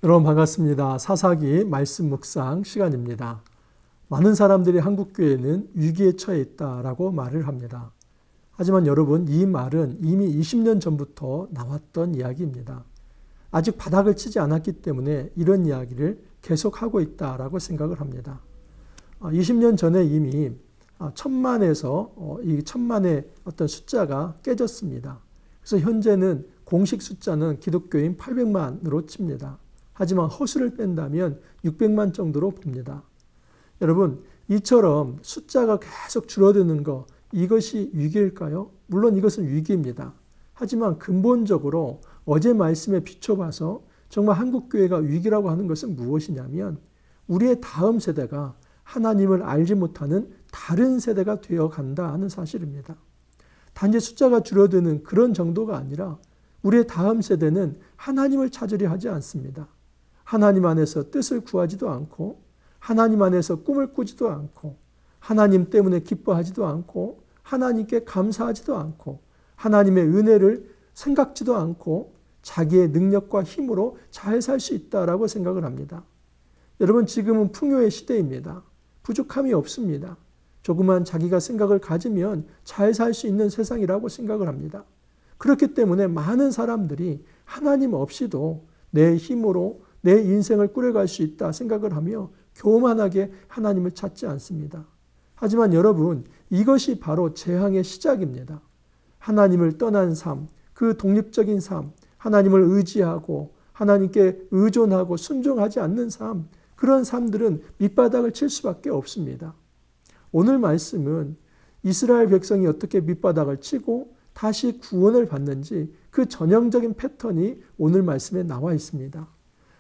여러분 반갑습니다. 사사기 말씀 묵상 시간입니다. 많은 사람들이 한국교회는 위기에 처해 있다라고 말을 합니다. 하지만 여러분, 이 말은 이미 20년 전부터 나왔던 이야기입니다. 아직 바닥을 치지 않았기 때문에 이런 이야기를 계속하고 있다라고 생각을 합니다. 20년 전에 이미 이 천만의 어떤 숫자가 깨졌습니다. 그래서 현재는 공식 숫자는 기독교인 800만으로 칩니다. 하지만 허수를 뺀다면 600만 정도로 봅니다. 여러분, 이처럼 숫자가 계속 줄어드는 것, 이것이 위기일까요? 물론 이것은 위기입니다. 하지만 근본적으로 어제 말씀에 비춰봐서 정말 한국교회가 위기라고 하는 것은 무엇이냐면 우리의 다음 세대가 하나님을 알지 못하는 다른 세대가 되어간다 하는 사실입니다. 단지 숫자가 줄어드는 그런 정도가 아니라 우리의 다음 세대는 하나님을 찾으려 하지 않습니다. 하나님 안에서 뜻을 구하지도 않고 하나님 안에서 꿈을 꾸지도 않고 하나님 때문에 기뻐하지도 않고 하나님께 감사하지도 않고 하나님의 은혜를 생각지도 않고 자기의 능력과 힘으로 잘 살 수 있다라고 생각을 합니다. 여러분, 지금은 풍요의 시대입니다. 부족함이 없습니다. 조그만 자기가 생각을 가지면 잘 살 수 있는 세상이라고 생각을 합니다. 그렇기 때문에 많은 사람들이 하나님 없이도 내 힘으로 내 인생을 꾸려갈 수 있다 생각을 하며 교만하게 하나님을 찾지 않습니다. 하지만 여러분, 이것이 바로 재앙의 시작입니다. 하나님을 떠난 삶, 그 독립적인 삶, 하나님을 의지하고 하나님께 의존하고 순종하지 않는 삶, 그런 삶들은 밑바닥을 칠 수밖에 없습니다. 오늘 말씀은 이스라엘 백성이 어떻게 밑바닥을 치고 다시 구원을 받는지 그 전형적인 패턴이 오늘 말씀에 나와 있습니다.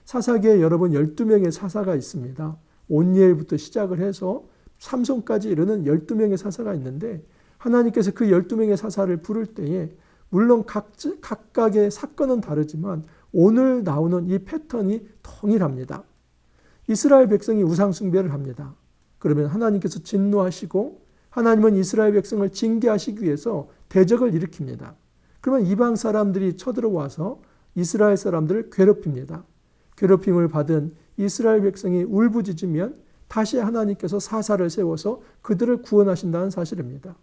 사사기에 여러분 12명의 사사가 있습니다. 온니엘부터 시작을 해서 삼손까지 이르는 12명의 사사가 있는데 하나님께서 그 12명의 사사를 부를 때에 물론 각각의 사건은 다르지만 오늘 나오는 이 패턴이 동일합니다. 이스라엘 백성이 우상 숭배를 합니다. 그러면 하나님께서 진노하시고 하나님은 이스라엘 백성을 징계하시기 위해서 대적을 일으킵니다. 그러면 이방 사람들이 쳐들어와서 이스라엘 사람들을 괴롭힙니다. 괴롭힘을 받은 이스라엘 백성이 울부짖으면 다시 하나님께서 사사를 세워서 그들을 구원하신다는 사실입니다.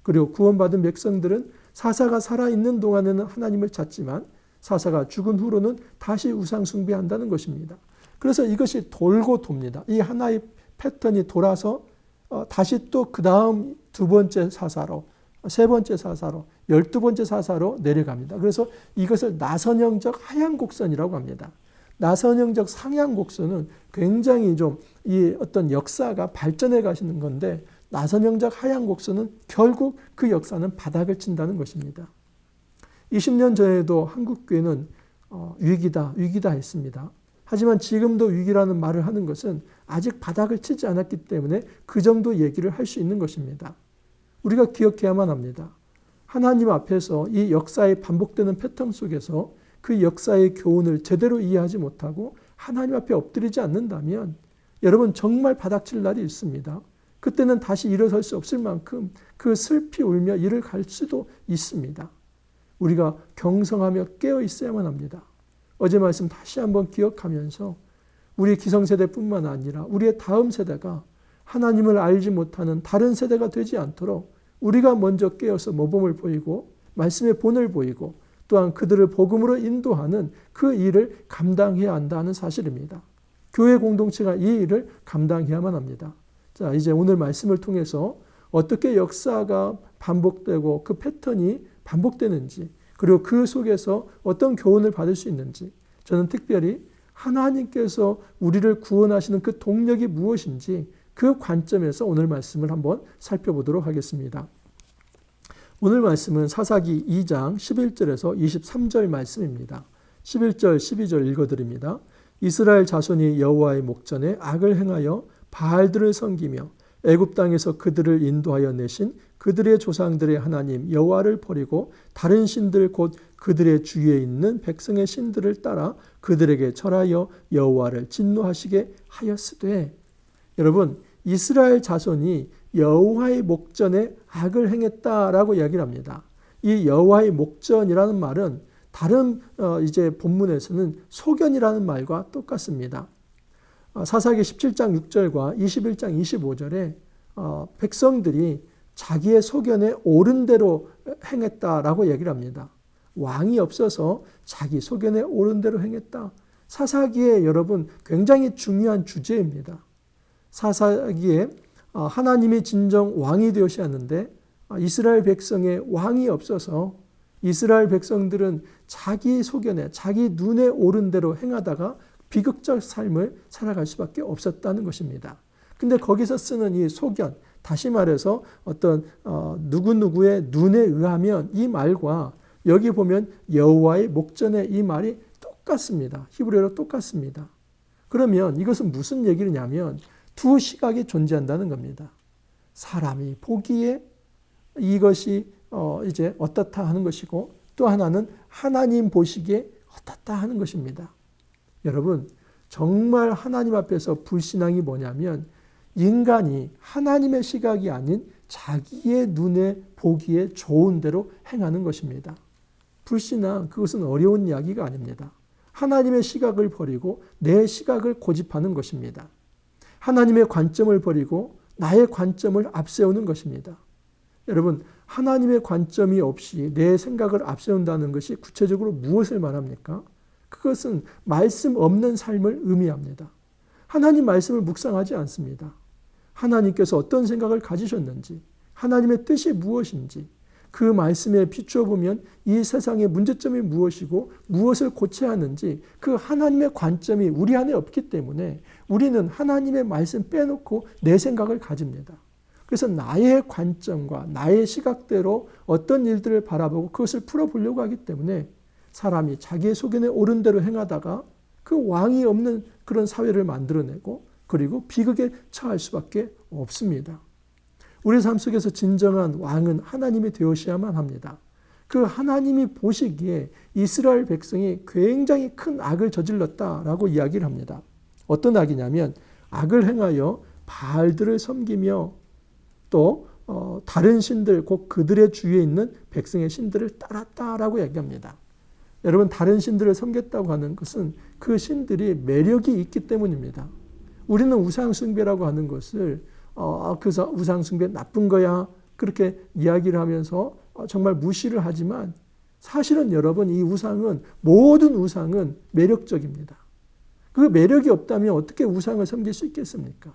그리고 구원받은 백성들은 사사가 살아있는 동안에는 하나님을 찾지만 사사가 죽은 후로는 다시 우상 숭배한다는 것입니다. 그래서 이것이 돌고 돕니다. 이 하나의 패턴이 돌아서 다시 또 그 다음 두 번째 사사로, 세 번째 사사로, 12번째 사사로 내려갑니다. 그래서 이것을 나선형적 하향곡선이라고 합니다. 나선형적 상향곡선은 굉장히 좀 이 어떤 역사가 발전해 가시는 건데 나선형적 하향곡선은 결국 그 역사는 바닥을 친다는 것입니다. 20년 전에도 한국교회는 위기다 했습니다. 하지만 지금도 위기라는 말을 하는 것은 아직 바닥을 치지 않았기 때문에 그 정도 얘기를 할 수 있는 것입니다. 우리가 기억해야만 합니다. 하나님 앞에서 이 역사의 반복되는 패턴 속에서 그 역사의 교훈을 제대로 이해하지 못하고 하나님 앞에 엎드리지 않는다면 여러분 정말 바닥칠 날이 있습니다. 그때는 다시 일어설 수 없을 만큼 그 슬피 울며 이를 갈 수도 있습니다. 우리가 경성하며 깨어 있어야만 합니다. 어제 말씀 다시 한번 기억하면서 우리 기성세대뿐만 아니라 우리의 다음 세대가 하나님을 알지 못하는 다른 세대가 되지 않도록 우리가 먼저 깨어서 모범을 보이고 말씀의 본을 보이고 또한 그들을 복음으로 인도하는 그 일을 감당해야 한다는 사실입니다. 교회 공동체가 이 일을 감당해야만 합니다. 자, 이제 오늘 말씀을 통해서 어떻게 역사가 반복되고 그 패턴이 반복되는지 그리고 그 속에서 어떤 교훈을 받을 수 있는지 저는 특별히 하나님께서 우리를 구원하시는 그 동력이 무엇인지 그 관점에서 오늘 말씀을 한번 살펴보도록 하겠습니다. 오늘 말씀은 사사기 2장 11절에서 23절 말씀입니다. 11절, 12절 읽어드립니다. 이스라엘 자손이 여호와의 목전에 악을 행하여 바알들을 섬기며 애굽 땅에서 그들을 인도하여 내신 그들의 조상들의 하나님 여호와를 버리고 다른 신들 곧 그들의 주위에 있는 백성의 신들을 따라 그들에게 절하여 여호와를 진노하시게 하였으되. 여러분, 이스라엘 자손이 여호와의 목전에 악을 행했다라고 이야기를 합니다. 이 여호와의 목전이라는 말은 다른 이제 본문에서는 소견이라는 말과 똑같습니다. 사사기 17장 6절과 21장 25절에 백성들이 자기의 소견에 옳은 대로 행했다라고 얘기를 합니다. 왕이 없어서 자기 소견에 옳은 대로 행했다. 사사기에 여러분 굉장히 중요한 주제입니다. 사사기에 하나님이 진정 왕이 되시었는데 이스라엘 백성의 왕이 없어서 이스라엘 백성들은 자기 소견에 자기 눈에 옳은 대로 행하다가 비극적 삶을 살아갈 수밖에 없었다는 것입니다. 근데 거기서 쓰는 이 소견, 다시 말해서 어떤 누구누구의 눈에 의하면 이 말과 여기 보면 여호와의 목전에 이 말이 똑같습니다. 히브리어로 똑같습니다. 그러면 이것은 무슨 얘기냐면 두 시각이 존재한다는 겁니다. 사람이 보기에 이것이 이제 어떻다 하는 것이고 또 하나는 하나님 보시기에 어떻다 하는 것입니다. 여러분 정말 하나님 앞에서 불신앙이 뭐냐면 인간이 하나님의 시각이 아닌 자기의 눈에 보기에 좋은 대로 행하는 것입니다. 불신앙 그것은 어려운 이야기가 아닙니다. 하나님의 시각을 버리고 내 시각을 고집하는 것입니다. 하나님의 관점을 버리고 나의 관점을 앞세우는 것입니다. 여러분 하나님의 관점이 없이 내 생각을 앞세운다는 것이 구체적으로 무엇을 말합니까? 그것은 말씀 없는 삶을 의미합니다. 하나님 말씀을 묵상하지 않습니다. 하나님께서 어떤 생각을 가지셨는지, 하나님의 뜻이 무엇인지, 그 말씀에 비추어 보면 이 세상의 문제점이 무엇이고 무엇을 고쳐야 하는지 그 하나님의 관점이 우리 안에 없기 때문에 우리는 하나님의 말씀 빼놓고 내 생각을 가집니다. 그래서 나의 관점과 나의 시각대로 어떤 일들을 바라보고 그것을 풀어보려고 하기 때문에 사람이 자기의 소견에 옳은 대로 행하다가 그 왕이 없는 그런 사회를 만들어내고 그리고 비극에 처할 수밖에 없습니다. 우리 삶 속에서 진정한 왕은 하나님이 되어셔야만 합니다. 그 하나님이 보시기에 이스라엘 백성이 굉장히 큰 악을 저질렀다라고 이야기를 합니다. 어떤 악이냐면 악을 행하여 바알들을 섬기며 또 다른 신들 곧 그들의 주위에 있는 백성의 신들을 따랐다라고 얘기합니다. 여러분 다른 신들을 섬겼다고 하는 것은 그 신들이 매력이 있기 때문입니다. 우리는 우상숭배라고 하는 것을 그래서 우상숭배 나쁜 거야 그렇게 이야기를 하면서 정말 무시를 하지만 사실은 여러분 이 우상은 모든 우상은 매력적입니다. 그 매력이 없다면 어떻게 우상을 섬길 수 있겠습니까?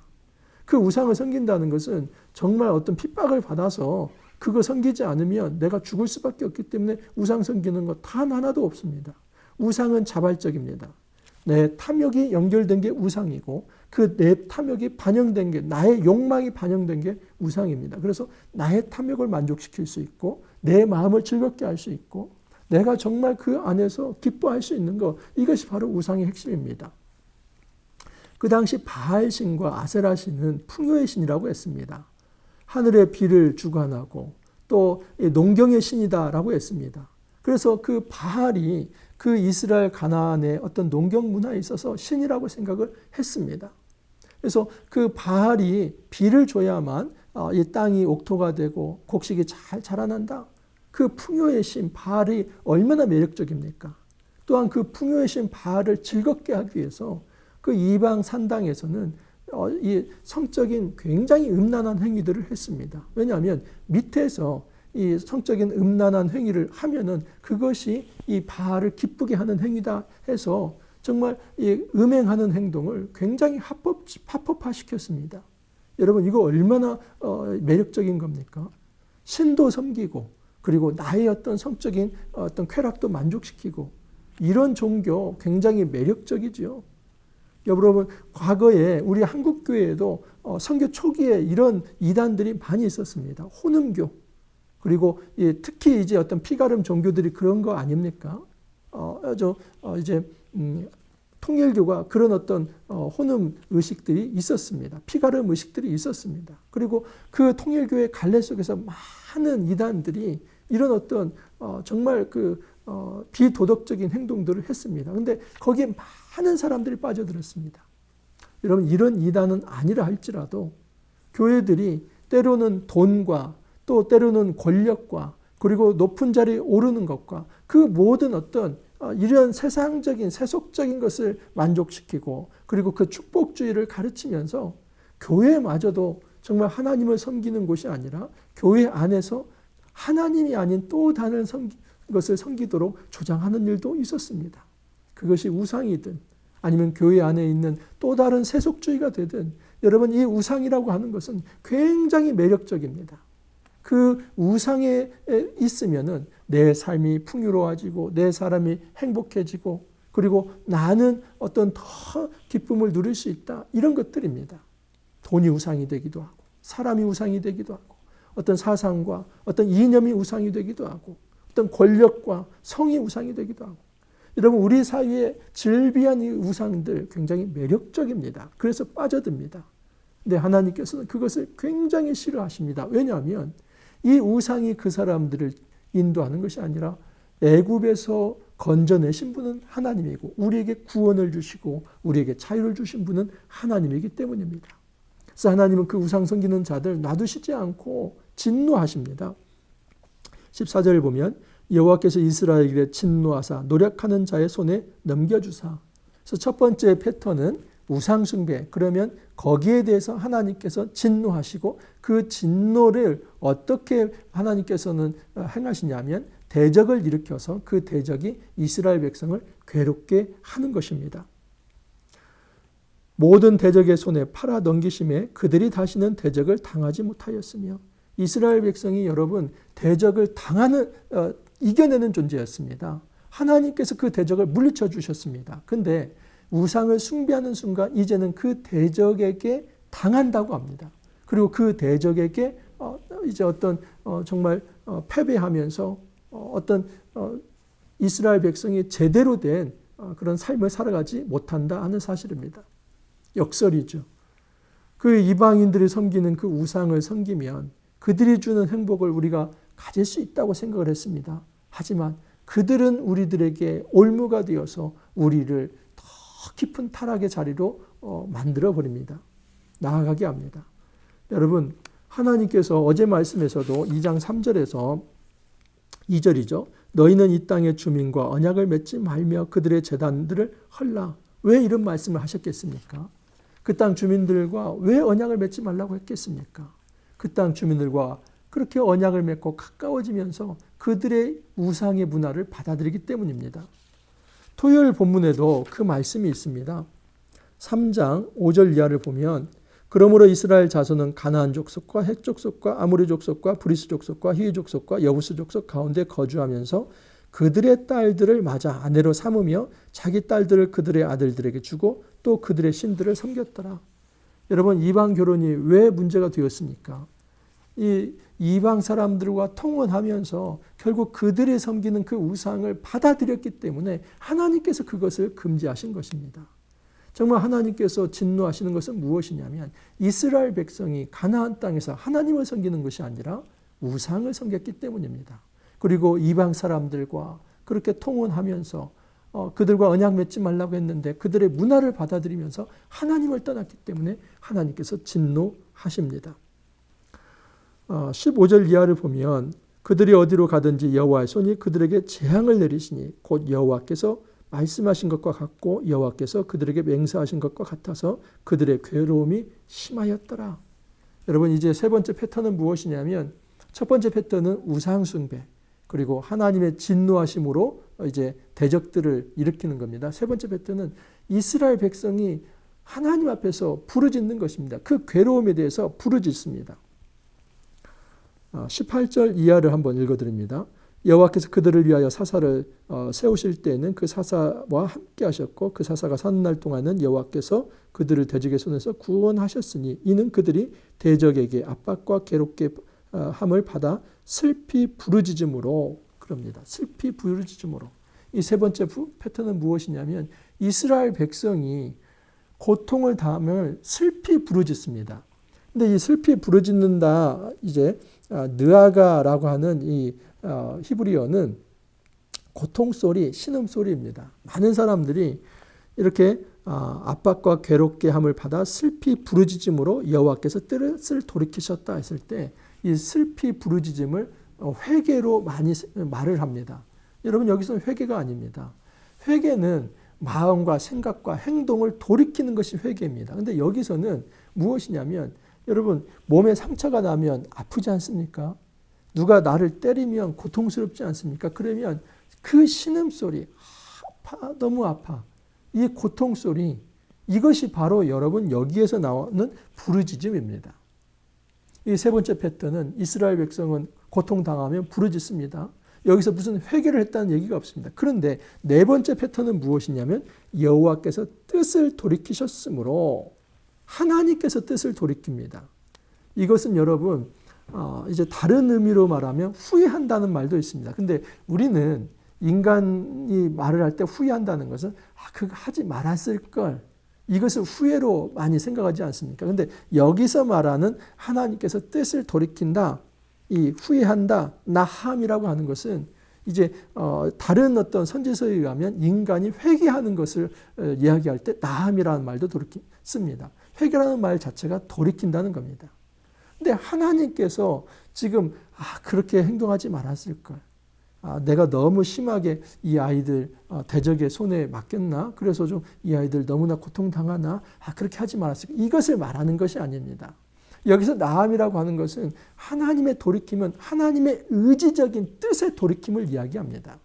그 우상을 섬긴다는 것은 정말 어떤 핍박을 받아서 그거 섬기지 않으면 내가 죽을 수밖에 없기 때문에 우상 섬기는 것 단 하나도 없습니다. 우상은 자발적입니다. 내 탐욕이 연결된 게 우상이고 그 내 탐욕이 반영된 게 나의 욕망이 반영된 게 우상입니다. 그래서 나의 탐욕을 만족시킬 수 있고 내 마음을 즐겁게 할 수 있고 내가 정말 그 안에서 기뻐할 수 있는 것 이것이 바로 우상의 핵심입니다. 그 당시 바알신과 아세라신은 풍요의 신이라고 했습니다. 하늘의 비를 주관하고 또 농경의 신이다라고 했습니다. 그래서 그 바알이 그 이스라엘 가나안의 어떤 농경 문화에 있어서 신이라고 생각을 했습니다. 그래서 그 바알이 비를 줘야만 이 땅이 옥토가 되고 곡식이 잘 자라난다. 그 풍요의 신 바알이 얼마나 매력적입니까? 또한 그 풍요의 신 바알을 즐겁게 하기 위해서 그 이방 산당에서는 이 성적인 굉장히 음란한 행위들을 했습니다. 왜냐하면 밑에서 이 성적인 음란한 행위를 하면은 그것이 이 바알을 기쁘게 하는 행위다 해서 정말 이 음행하는 행동을 굉장히 합법화시켰습니다. 여러분 이거 얼마나 매력적인 겁니까? 신도 섬기고 그리고 나의 어떤 성적인 어떤 쾌락도 만족시키고 이런 종교 굉장히 매력적이죠. 여러분 과거에 우리 한국교회에도 선교 초기에 이런 이단들이 많이 있었습니다. 혼음교 그리고 특히 이제 어떤 피가름 종교들이 그런 거 아닙니까? 이제 통일교가 그런 어떤 혼음 의식들이 있었습니다. 피가름 의식들이 있었습니다. 그리고 그 통일교의 갈래 속에서 많은 이단들이 이런 어떤 정말 그 비도덕적인 행동들을 했습니다. 그런데 거기에 많은 사람들이 빠져들었습니다. 여러분 이런 이단은 아니라 할지라도 교회들이 때로는 돈과 또 때로는 권력과 그리고 높은 자리에 오르는 것과 그 모든 어떤 이런 세상적인 세속적인 것을 만족시키고 그리고 그 축복주의를 가르치면서 교회마저도 정말 하나님을 섬기는 곳이 아니라 교회 안에서 하나님이 아닌 또 다른 것을 섬기도록 조장하는 일도 있었습니다. 그것이 우상이든 아니면 교회 안에 있는 또 다른 세속주의가 되든 여러분 이 우상이라고 하는 것은 굉장히 매력적입니다. 그 우상에 있으면은 내 삶이 풍요로워지고 내 사람이 행복해지고 그리고 나는 어떤 더 기쁨을 누릴 수 있다. 이런 것들입니다. 돈이 우상이 되기도 하고 사람이 우상이 되기도 하고 어떤 사상과 어떤 이념이 우상이 되기도 하고 어떤 권력과 성이 우상이 되기도 하고 여러분 우리 사회에 즐비한 이 우상들 굉장히 매력적입니다. 그래서 빠져듭니다. 근데 하나님께서는 그것을 굉장히 싫어하십니다. 왜냐하면 이 우상이 그 사람들을 인도하는 것이 아니라 애굽에서 건져내신 분은 하나님이고 우리에게 구원을 주시고 우리에게 자유를 주신 분은 하나님이기 때문입니다. 그래서 하나님은 그 우상 섬기는 자들 놔두시지 않고 진노하십니다. 14절을 보면 여호와께서 이스라엘에게 진노하사 노력하는 자의 손에 넘겨주사. 그래서 첫 번째 패턴은 우상 숭배. 그러면 거기에 대해서 하나님께서 진노하시고 그 진노를 어떻게 하나님께서는 행하시냐면 대적을 일으켜서 그 대적이 이스라엘 백성을 괴롭게 하는 것입니다. 모든 대적의 손에 팔아 넘기심에 그들이 다시는 대적을 당하지 못하였으며 이스라엘 백성이 여러분 대적을 이겨내는 존재였습니다. 하나님께서 그 대적을 물리쳐 주셨습니다. 근데 우상을 숭배하는 순간 이제는 그 대적에게 당한다고 합니다. 그리고 그 대적에게 이제 어떤 정말 패배하면서 어떤 이스라엘 백성이 제대로 된 그런 삶을 살아가지 못한다 하는 사실입니다. 역설이죠. 그 이방인들이 섬기는 그 우상을 섬기면 그들이 주는 행복을 우리가 가질 수 있다고 생각을 했습니다. 하지만 그들은 우리들에게 올무가 되어서 우리를 더 깊은 타락의 자리로 만들어버립니다. 나아가게 합니다. 여러분 하나님께서 어제 말씀에서도 2장 3절에서 2절이죠. 너희는 이 땅의 주민과 언약을 맺지 말며 그들의 제단들을 헐라. 왜 이런 말씀을 하셨겠습니까? 그 땅 주민들과 왜 언약을 맺지 말라고 했겠습니까? 그 땅 주민들과 그렇게 언약을 맺고 가까워지면서 그들의 우상의 문화를 받아들이기 때문입니다. 토요일 본문에도 그 말씀이 있습니다. 3장 5절 이하를 보면 그러므로 이스라엘 자손은 가나안 족속과 헷 족속과 아모리 족속과 브리스 족속과 히위 족속과 여부스 족속 가운데 거주하면서 그들의 딸들을 맞아 아내로 삼으며 자기 딸들을 그들의 아들들에게 주고 또 그들의 신들을 섬겼더라. 여러분 이방 결혼이 왜 문제가 되었습니까? 이 이방 사람들과 통혼하면서 결국 그들이 섬기는 그 우상을 받아들였기 때문에 하나님께서 그것을 금지하신 것입니다. 정말 하나님께서 진노하시는 것은 무엇이냐면 이스라엘 백성이 가나안 땅에서 하나님을 섬기는 것이 아니라 우상을 섬겼기 때문입니다. 그리고 이방 사람들과 그렇게 통혼하면서 그들과 언약 맺지 말라고 했는데 그들의 문화를 받아들이면서 하나님을 떠났기 때문에 하나님께서 진노하십니다. 15절 이하를 보면 그들이 어디로 가든지 여호와의 손이 그들에게 재앙을 내리시니 곧 여호와께서 말씀하신 것과 같고 여호와께서 그들에게 맹세하신 것과 같아서 그들의 괴로움이 심하였더라. 여러분 이제 세 번째 패턴은 무엇이냐면 첫 번째 패턴은 우상 숭배 그리고 하나님의 진노하심으로 이제 대적들을 일으키는 겁니다. 세 번째 패턴은 이스라엘 백성이 하나님 앞에서 부르짖는 것입니다. 그 괴로움에 대해서 부르짖습니다. 18절 이하를 한번 읽어드립니다. 여호와께서 그들을 위하여 사사를 세우실 때에는 그 사사와 함께 하셨고 그 사사가 사는 날 동안은 여호와께서 그들을 대적의 손에서 구원하셨으니 이는 그들이 대적에게 압박과 괴롭게 함을 받아 슬피 부르짖음으로 그럽니다. 슬피 부르짖음으로. 이 세 번째 패턴은 무엇이냐면 이스라엘 백성이 고통을 당하면 슬피 부르짖습니다. 근데 이 슬피 부르짖는다 이제 느아가라고 하는 이 히브리어는 고통소리, 신음소리입니다. 많은 사람들이 이렇게 압박과 괴롭게 함을 받아 슬피 부르짖음으로 여호와께서 뜻을 돌이키셨다 했을 때 이 슬피 부르짖음을 회개로 많이 말을 합니다. 여러분 여기서는 회개가 아닙니다. 회개는 마음과 생각과 행동을 돌이키는 것이 회개입니다. 근데 여기서는 무엇이냐면 여러분 몸에 상처가 나면 아프지 않습니까? 누가 나를 때리면 고통스럽지 않습니까? 그러면 그 신음소리, 아파, 너무 아파. 이 고통소리, 이것이 바로 여러분 여기에서 나오는 부르짖음입니다. 이 세 번째 패턴은 이스라엘 백성은 고통당하면 부르짖습니다. 여기서 무슨 회개를 했다는 얘기가 없습니다. 그런데 네 번째 패턴은 무엇이냐면 여호와께서 뜻을 돌이키셨으므로 하나님께서 뜻을 돌이킵니다. 이것은 여러분 이제 다른 의미로 말하면 후회한다는 말도 있습니다. 근데 우리는 인간이 말을 할 때 후회한다는 것은 그거 하지 말았을 걸, 이것을 후회로 많이 생각하지 않습니까? 근데 여기서 말하는 하나님께서 뜻을 돌이킨다, 이 후회한다, 나함이라고 하는 것은 이제 다른 어떤 선지서에 의하면 인간이 회개하는 것을 이야기할 때 나함이라는 말도 씁니다. 회개라는 말 자체가 돌이킨다는 겁니다. 근데 하나님께서 지금 그렇게 행동하지 말았을 걸, 내가 너무 심하게 이 아이들 대적의 손에 맡겼나? 그래서 좀 이 아이들 너무나 고통당하나? 그렇게 하지 말았을 걸. 이것을 말하는 것이 아닙니다. 여기서 나함이라고 하는 것은 하나님의 돌이킴은 하나님의 의지적인 뜻의 돌이킴을 이야기합니다.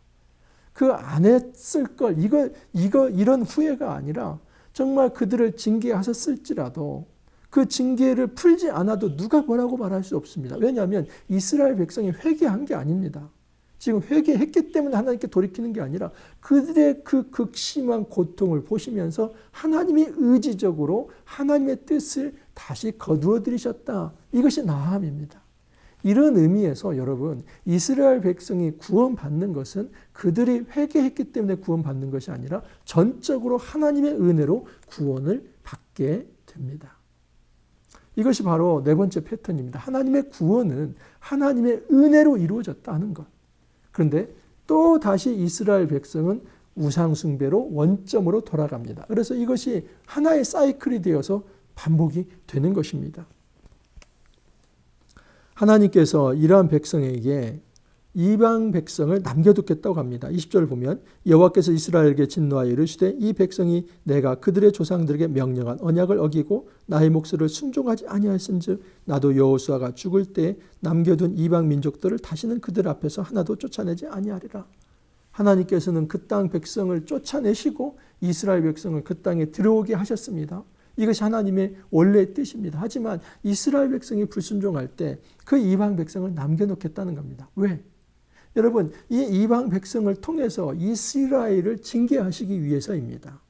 그 안 했을 걸, 이런 후회가 아니라 정말 그들을 징계하셨을지라도 그 징계를 풀지 않아도 누가 뭐라고 말할 수 없습니다. 왜냐하면 이스라엘 백성이 회개한 게 아닙니다. 지금 회개했기 때문에 하나님께 돌이키는 게 아니라 그들의 그 극심한 고통을 보시면서 하나님이 의지적으로 하나님의 뜻을 다시 거두어 들이셨다. 이것이 나함입니다. 이런 의미에서 여러분 이스라엘 백성이 구원받는 것은 그들이 회개했기 때문에 구원받는 것이 아니라 전적으로 하나님의 은혜로 구원을 받게 됩니다. 이것이 바로 네 번째 패턴입니다. 하나님의 구원은 하나님의 은혜로 이루어졌다 하는 것. 그런데 또 다시 이스라엘 백성은 우상숭배로 원점으로 돌아갑니다. 그래서 이것이 하나의 사이클이 되어서 반복이 되는 것입니다. 하나님께서 이러한 백성에게 이방 백성을 남겨두겠다고 합니다. 20절을 보면 여호와께서 이스라엘에게 진노하여 이르시되 이 백성이 내가 그들의 조상들에게 명령한 언약을 어기고 나의 목소리를 순종하지 아니하였은즉 나도 여호수아가 죽을 때 남겨둔 이방 민족들을 다시는 그들 앞에서 하나도 쫓아내지 아니하리라. 하나님께서는 그 땅 백성을 쫓아내시고 이스라엘 백성을 그 땅에 들어오게 하셨습니다. 이것이 하나님의 원래의 뜻입니다. 하지만 이스라엘 백성이 불순종할 때 그 이방 백성을 남겨놓겠다는 겁니다. 왜? 여러분, 이 이방 백성을 통해서 이스라엘을 징계하시기 위해서입니다.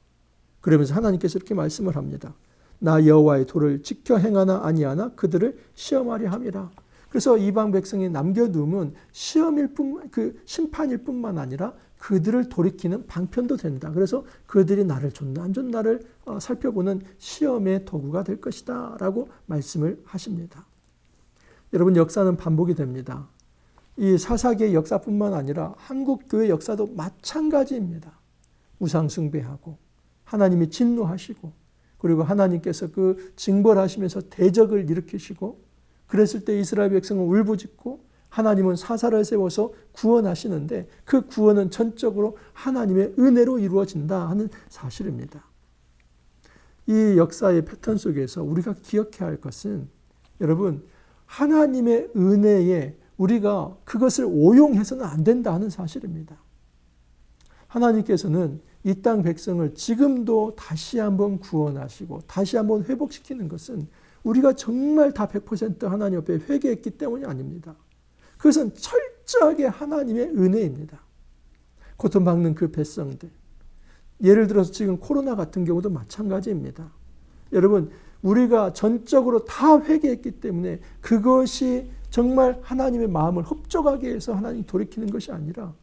그러면서 하나님께서 이렇게 말씀을 합니다. 나 여호와의 도를 지켜 행하나 아니하나 그들을 시험하려 함이라. 그래서 이방 백성이 남겨둠은 심판일 뿐만 아니라 그들을 돌이키는 방편도 된다. 그래서 그들이 나를 줬나 안 줬나를 살펴보는 시험의 도구가 될 것이다 라고 말씀을 하십니다. 여러분, 역사는 반복이 됩니다. 이 사사기의 역사뿐만 아니라 한국교회 역사도 마찬가지입니다. 우상숭배하고 하나님이 진노하시고 그리고 하나님께서 그 징벌하시면서 대적을 일으키시고 그랬을 때 이스라엘 백성은 울부짖고 하나님은 사사를 세워서 구원하시는데 그 구원은 전적으로 하나님의 은혜로 이루어진다 하는 사실입니다. 이 역사의 패턴 속에서 우리가 기억해야 할 것은 여러분 하나님의 은혜에 우리가 그것을 오용해서는 안 된다 하는 사실입니다. 하나님께서는 이 땅 백성을 지금도 다시 한번 구원하시고 다시 한번 회복시키는 것은 우리가 정말 다 100% 하나님 앞에 회개했기 때문이 아닙니다. 그것은 철저하게 하나님의 은혜입니다. 고통받는 그 백성들. 예를 들어서 지금 코로나 같은 경우도 마찬가지입니다. 여러분, 우리가 전적으로 다 회개했기 때문에 그것이 정말 하나님의 마음을 흡족하게 해서 하나님이 돌이키는 것이 아니라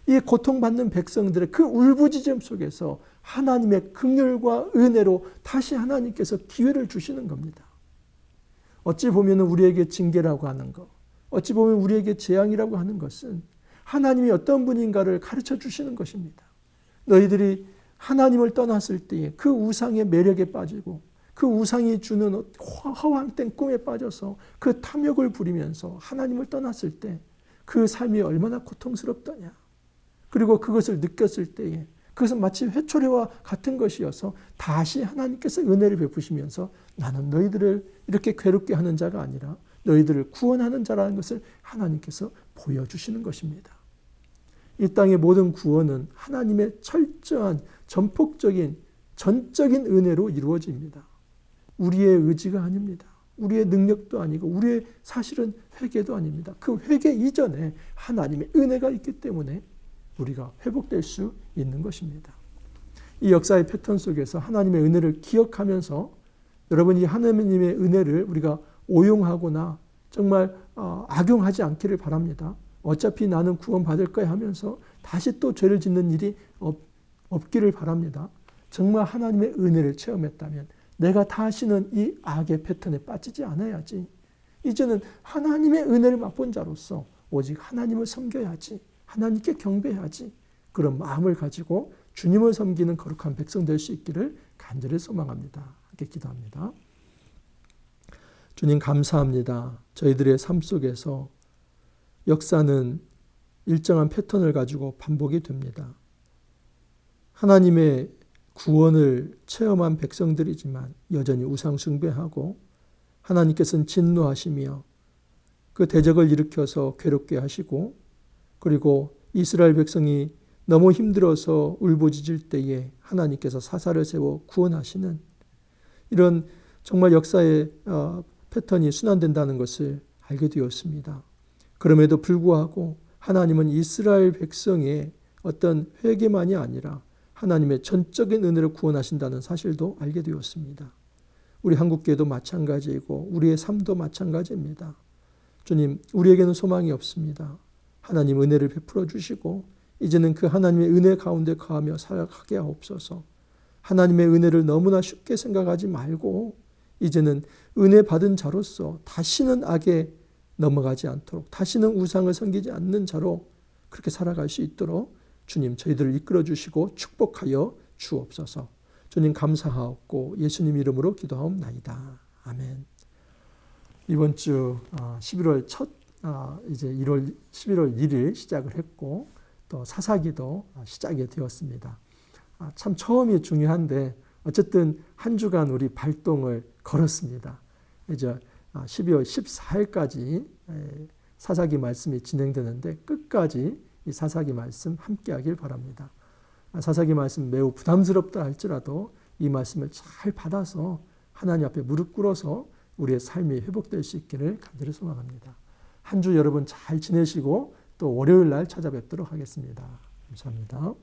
이 고통받는 백성들의 그 울부짖음 속에서 하나님의 긍휼과 은혜로 다시 하나님께서 기회를 주시는 겁니다. 어찌 보면 우리에게 징계라고 하는 것, 어찌 보면 우리에게 재앙이라고 하는 것은 하나님이 어떤 분인가를 가르쳐 주시는 것입니다. 너희들이 하나님을 떠났을 때에 그 우상의 매력에 빠지고 그 우상이 주는 허황된 꿈에 빠져서 그 탐욕을 부리면서 하나님을 떠났을 때 그 삶이 얼마나 고통스럽더냐. 그리고 그것을 느꼈을 때에 그것은 마치 회초리와 같은 것이어서 다시 하나님께서 은혜를 베푸시면서 나는 너희들을 이렇게 괴롭게 하는 자가 아니라 너희들을 구원하는 자라는 것을 하나님께서 보여주시는 것입니다. 이 땅의 모든 구원은 하나님의 철저한 전폭적인 전적인 은혜로 이루어집니다. 우리의 의지가 아닙니다. 우리의 능력도 아니고 우리의 사실은 회개도 아닙니다. 그 회개 이전에 하나님의 은혜가 있기 때문에 우리가 회복될 수 있는 것입니다. 이 역사의 패턴 속에서 하나님의 은혜를 기억하면서 여러분 이 하나님의 은혜를 우리가 오용하거나 정말 악용하지 않기를 바랍니다. 어차피 나는 구원받을 거야 하면서 다시 또 죄를 짓는 일이 없기를 바랍니다. 정말 하나님의 은혜를 체험했다면 내가 다시는 이 악의 패턴에 빠지지 않아야지. 이제는 하나님의 은혜를 맛본 자로서 오직 하나님을 섬겨야지. 하나님께 경배해야지. 그런 마음을 가지고 주님을 섬기는 거룩한 백성 될 수 있기를 간절히 소망합니다. 함께 기도합니다. 주님 감사합니다. 저희들의 삶 속에서 역사는 일정한 패턴을 가지고 반복이 됩니다. 하나님의 구원을 체험한 백성들이지만 여전히 우상 숭배하고 하나님께서는 진노하시며 그 대적을 일으켜서 괴롭게 하시고 그리고 이스라엘 백성이 너무 힘들어서 울부짖을 때에 하나님께서 사사를 세워 구원하시는 이런 정말 역사의 패턴이 순환된다는 것을 알게 되었습니다. 그럼에도 불구하고 하나님은 이스라엘 백성의 어떤 회개만이 아니라 하나님의 전적인 은혜로 구원하신다는 사실도 알게 되었습니다. 우리 한국교회도 마찬가지이고 우리의 삶도 마찬가지입니다. 주님, 우리에게는 소망이 없습니다. 하나님 은혜를 베풀어 주시고 이제는 그 하나님의 은혜 가운데 거하며 살아가게 하옵소서. 하나님의 은혜를 너무나 쉽게 생각하지 말고 이제는 은혜 받은 자로서 다시는 악에 넘어가지 않도록 다시는 우상을 섬기지 않는 자로 그렇게 살아갈 수 있도록 주님 저희들을 이끌어 주시고 축복하여 주옵소서. 주님 감사하옵고 예수님 이름으로 기도하옵나이다. 아멘. 이번 주 11월 이제 11월 1일 시작을 했고 또 사사기도 시작이 되었습니다. 참 처음이 중요한데 어쨌든 한 주간 우리 발동을 걸었습니다. 이제 12월 14일까지 사사기 말씀이 진행되는데 끝까지 이 사사기 말씀 함께 하길 바랍니다. 사사기 말씀 매우 부담스럽다 할지라도 이 말씀을 잘 받아서 하나님 앞에 무릎 꿇어서 우리의 삶이 회복될 수 있기를 간절히 소망합니다. 한 주 여러분 잘 지내시고 또 월요일 날 찾아뵙도록 하겠습니다. 감사합니다.